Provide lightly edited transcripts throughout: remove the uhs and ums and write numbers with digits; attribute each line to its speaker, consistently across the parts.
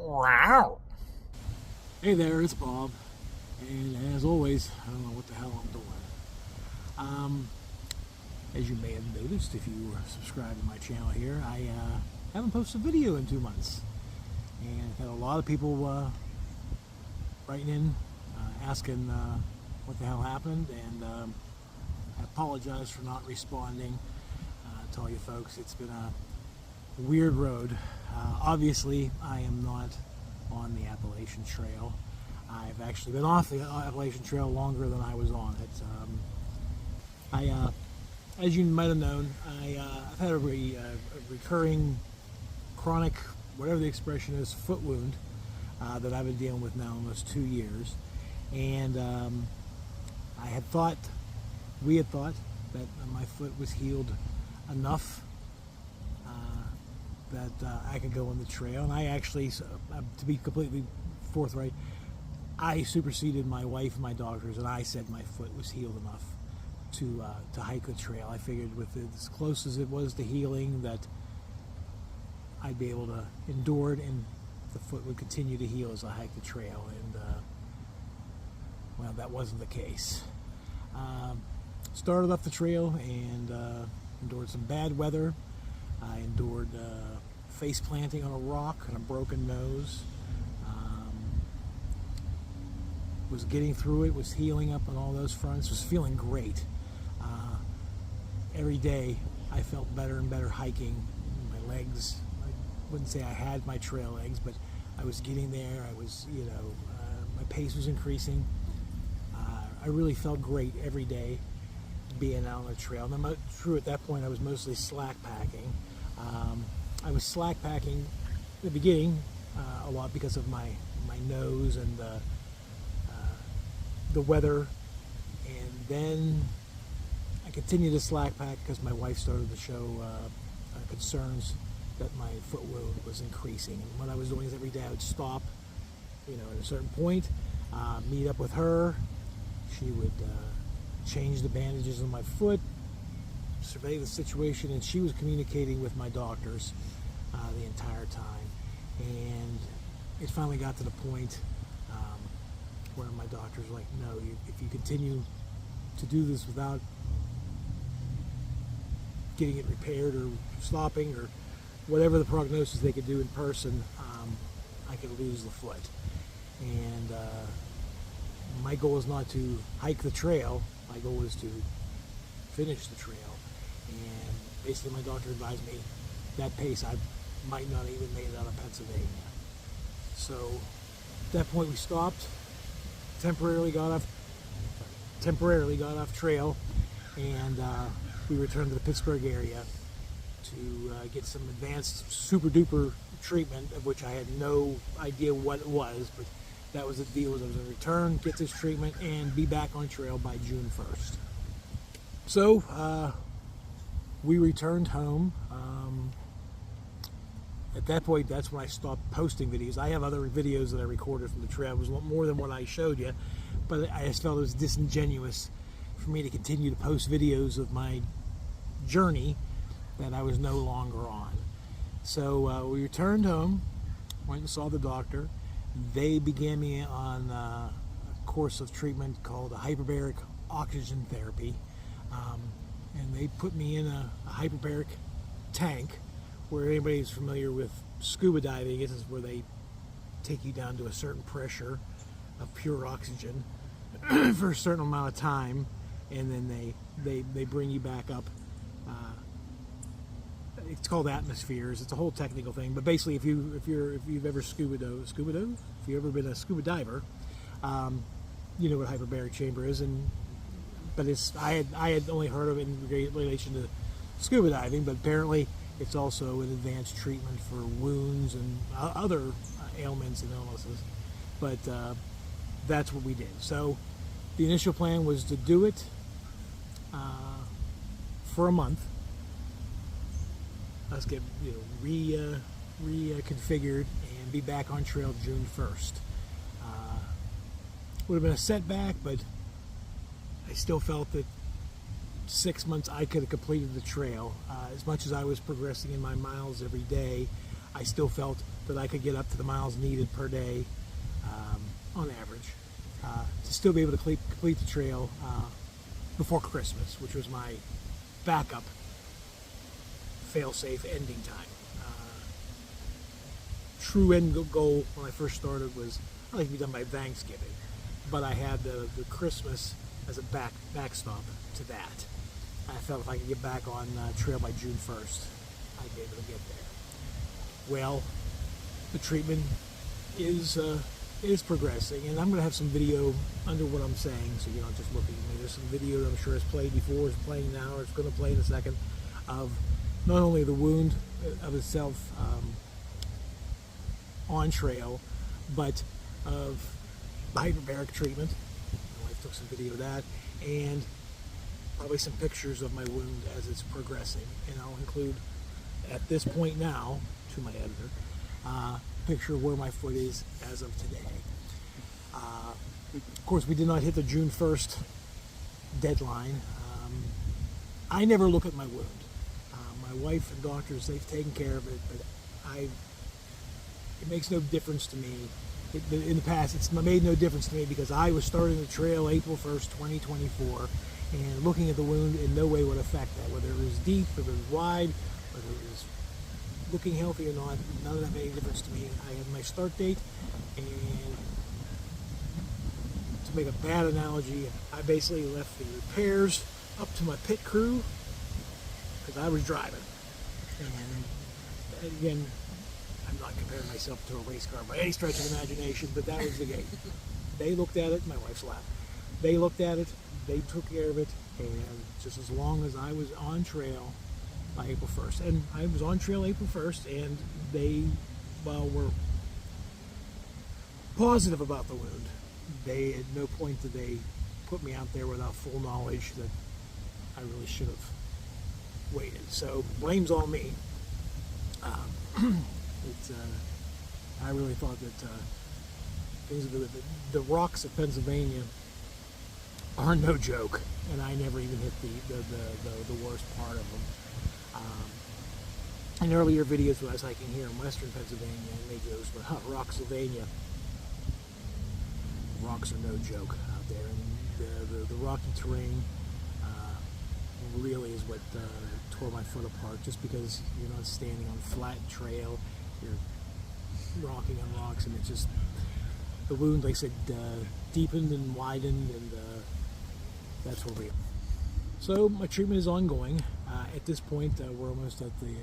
Speaker 1: Wow.
Speaker 2: Hey there, it's Bob, and as always, I don't know what the hell I'm doing. As you may have noticed, if you subscribe to my channel here, I haven't posted a video in 2 months, and I've had a lot of people writing in, asking what the hell happened, and I apologize for not responding. I tell you folks, it's been a weird road. Obviously, I am not on the Appalachian Trail. I've actually been off the Appalachian Trail longer than I was on it. As you might have known, I've had a recurring, chronic, whatever the expression is, foot wound that I've been dealing with now almost 2 years. And we had thought that my foot was healed enough that I could go on the trail. And I actually, to be completely forthright, I superseded my wife and my doctors, and I said my foot was healed enough to hike the trail. I figured with it, as close as it was to healing, that I'd be able to endure it, and the foot would continue to heal as I hiked the trail. And well, that wasn't the case. Started up the trail and endured some bad weather. I endured face planting on a rock and a broken nose. Was getting through it, was healing up on all those fronts, was feeling great. Every day I felt better and better hiking. My legs, I wouldn't say I had my trail legs, but I was getting there. I was, my pace was increasing. I really felt great every day being out on the trail. And true, at that point I was mostly slack packing. I was slack packing in the beginning a lot because of my nose and the weather, and then I continued to slack pack because my wife started to show concerns that my foot wound was increasing. And what I was doing is every day I would stop, at a certain point, meet up with her. She would change the bandages on my foot, survey the situation, and she was communicating with my doctors the entire time. And it finally got to the point where my doctors were like, no, if you continue to do this without getting it repaired or stopping or whatever the prognosis they could do in person, I could lose the foot. And my goal is not to hike the trail. My goal is to finish the trail. And basically my doctor advised me that pace I might not even make it out of Pennsylvania. So at that point we stopped, temporarily got off trail, and we returned to the Pittsburgh area to get some advanced super duper treatment, of which I had no idea what it was, but that was the deal. Was I was going to return, get this treatment, and be back on trail by June 1st. So we returned home. At that point, that's when I stopped posting videos. I have other videos that I recorded from the trail. It was a lot more than what I showed you, but I just felt it was disingenuous for me to continue to post videos of my journey that I was no longer on. So we returned home, went and saw the doctor. They began me on a course of treatment called a hyperbaric oxygen therapy. And they put me in a hyperbaric tank, where anybody who's familiar with scuba diving, this is where they take you down to a certain pressure of pure oxygen for a certain amount of time, and then they bring you back up. It's called atmospheres. It's a whole technical thing, but basically, if you've ever scuba dove, if you've ever been a scuba diver, you know what hyperbaric chamber is. But I had only heard of it in relation to scuba diving, but apparently it's also an advanced treatment for wounds and other ailments and illnesses. But that's what we did. So the initial plan was to do it for a month. Let's get reconfigured and be back on trail June 1st. Would have been a setback, but I still felt that 6 months I could have completed the trail. As much as I was progressing in my miles every day, I still felt that I could get up to the miles needed per day on average to still be able to complete the trail before Christmas, which was my backup fail-safe ending time. True end goal when I first started was I'd like to be done by Thanksgiving, but I had the Christmas as a backstop to that. I felt if I could get back on trail by June 1st, I'd be able to get there. Well, the treatment is progressing, and I'm going to have some video under what I'm saying, so you're not just looking at me. There's some video that I'm sure has played before, is playing now, or it's going to play in a second, of not only the wound of itself on trail, but of the hyperbaric treatment. My wife took some video of that, and probably some pictures of my wound as it's progressing. And I'll include, at this point now, to my editor, a picture of where my foot is as of today. Of course, we did not hit the June 1st deadline. I never look at my wound. My wife and doctors, they've taken care of it, but it makes no difference to me. In the past, it's made no difference to me because I was starting the trail April 1st, 2024, and looking at the wound in no way would affect that. Whether it was deep, whether it was wide, whether it was looking healthy or not, none of that made any difference to me. I had my start date, and to make a bad analogy, I basically left the repairs up to my pit crew because I was driving. And again, I'm not comparing myself to a race car by any stretch of the imagination, but that was the game. They looked at it, my wife's laughing. They looked at it, they took care of it, and just as long as I was on trail by April 1st, and I was on trail April 1st, and they, were positive about the wound. They, at no point did they put me out there without full knowledge that I really should have waited. So, blame's on me. I really thought that the rocks of Pennsylvania are no joke, and I never even hit the worst part of them. In earlier videos when I was hiking here in western Pennsylvania, I made jokes about Rocksylvania. Rocks are no joke out there, and the rocky terrain really is what tore my foot apart, just because you're not standing on flat trail, you're rocking on rocks, and it's just, the wound, like I said, deepened and widened, and that's where we are. So my treatment is ongoing. At this point, we're almost at the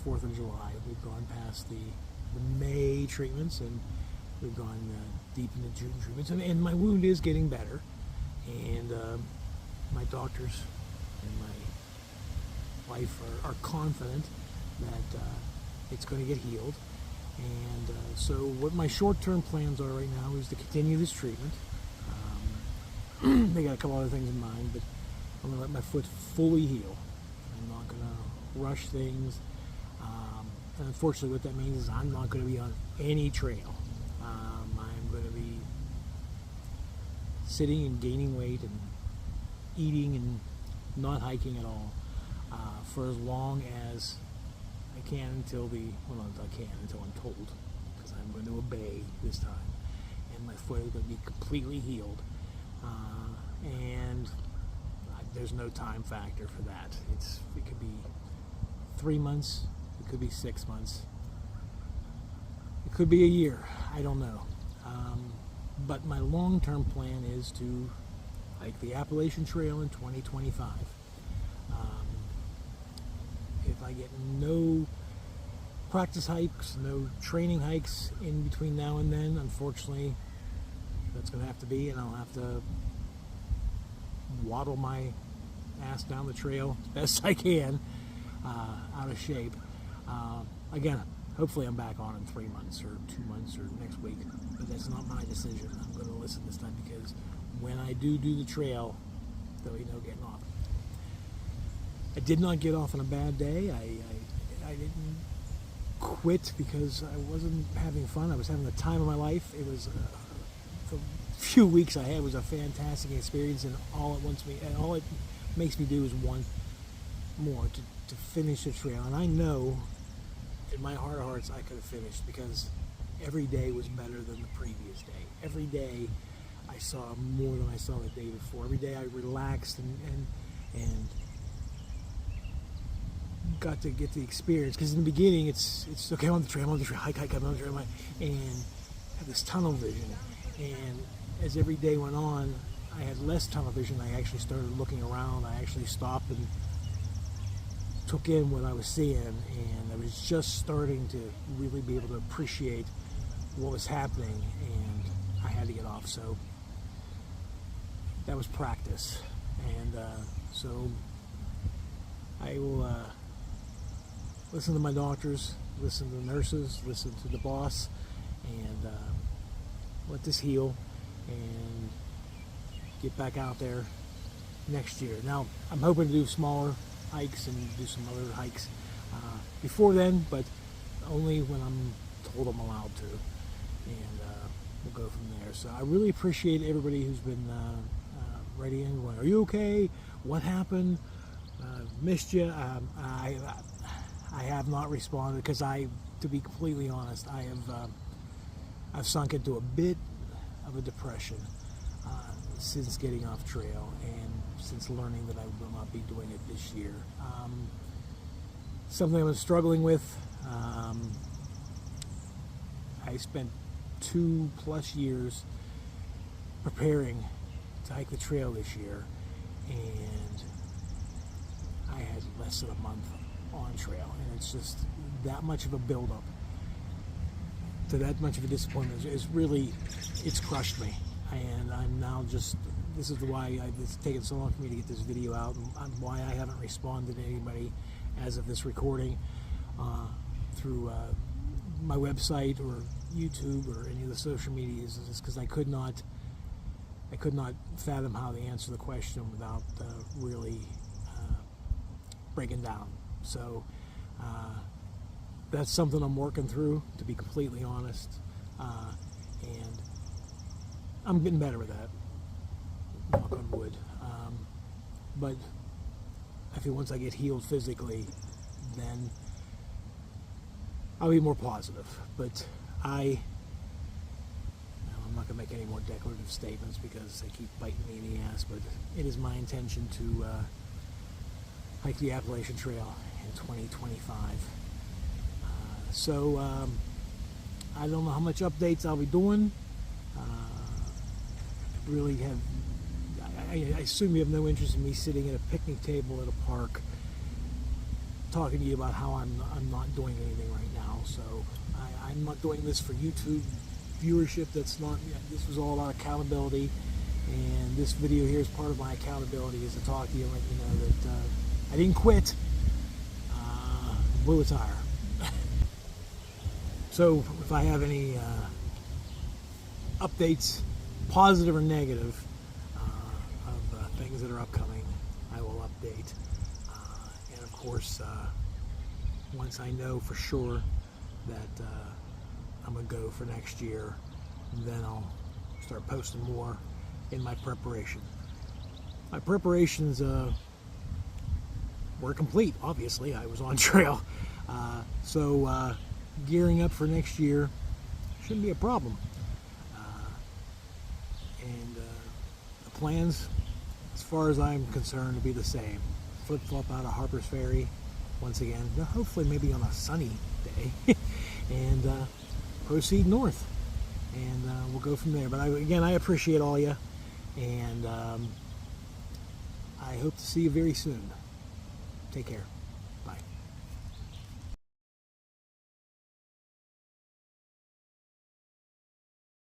Speaker 2: 4th of July. We've gone past the May treatments, and we've gone deep into June treatments, and my wound is getting better, and my doctors and my wife are confident that it's going to get healed. And so what my short-term plans are right now is to continue this treatment. They got a couple other things in mind, but I'm going to let my foot fully heal. I'm not going to rush things. And unfortunately what that means is I'm not going to be on any trail. I'm going to be sitting and gaining weight and eating and not hiking at all for as long as I can until I'm told, because I'm going to obey this time, and my foot is going to be completely healed, and there's no time factor for that. It could be 3 months, it could be 6 months, it could be a year, I don't know, but my long-term plan is to hike the Appalachian Trail in 2025. If I get no practice hikes, no training hikes in between now and then, unfortunately, that's going to have to be, and I'll have to waddle my ass down the trail as best I can, out of shape. Again, hopefully I'm back on in 3 months or 2 months or next week, but that's not my decision. I'm going to listen this time, because when I do the trail, there'll be no getting off. I did not get off on a bad day. I didn't quit because I wasn't having fun. I was having the time of my life. It was the few weeks I had was a fantastic experience, and all it makes me do is want more to finish the trail. And I know in my heart of hearts, I could have finished, because every day was better than the previous day. Every day I saw more than I saw the day before. Every day I relaxed and got to get the experience. Because in the beginning, it's okay, I'm on the trail, hike, I'm on the trail, and had this tunnel vision. And as every day went on, I had less tunnel vision. I actually started looking around. I actually stopped and took in what I was seeing, and I was just starting to really be able to appreciate what was happening, and I had to get off. So that was practice, and so I will listen to my doctors, listen to the nurses, listen to the boss, and let this heal and get back out there next year. Now, I'm hoping to do smaller hikes and do some other hikes before then, but only when I'm told I'm allowed to, and we'll go from there. So I really appreciate everybody who's been writing in, going, are you okay? What happened? Missed you. I have not responded, because to be completely honest, I've sunk into a bit of a depression since getting off trail, and since learning that I will not be doing it this year. Something I was struggling with. I spent 2+ years preparing to hike the trail this year, and I had less than a month on trail, and it's just that much of a buildup to that much of a disappointment. It's crushed me, and I'm now just, this is why it's taken so long for me to get this video out, and why I haven't responded to anybody as of this recording through my website or YouTube or any of the social medias, is because I could not fathom how to answer the question without really breaking down. So that's something I'm working through, to be completely honest, and I'm getting better with that, knock on wood. But I feel once I get healed physically, then I'll be more positive. But I'm not going to make any more declarative statements, because they keep biting me in the ass, but it is my intention to hike the Appalachian Trail in 2025. So I don't know how much updates I'll be doing. Really have, I assume you have no interest in me sitting at a picnic table at a park talking to you about how I'm not doing anything right now. So I'm not doing this for YouTube viewership. That's not, this was all about accountability, and this video here is part of my accountability, is to talk to you and let you know that I didn't quit, blew a tire. So if I have any updates, positive or negative, of things that are upcoming, I will update. And of course, once I know for sure that I'm going to go for next year, then I'll start posting more in my preparation. My preparations were complete, obviously. I was on trail. So gearing up for next year shouldn't be a problem. And the plans, as far as I'm concerned, will be the same. Flip-flop out of Harper's Ferry once again, hopefully maybe on a sunny day, and proceed north, and we'll go from there. But again, I appreciate all you, and I hope to see you very soon. Take care.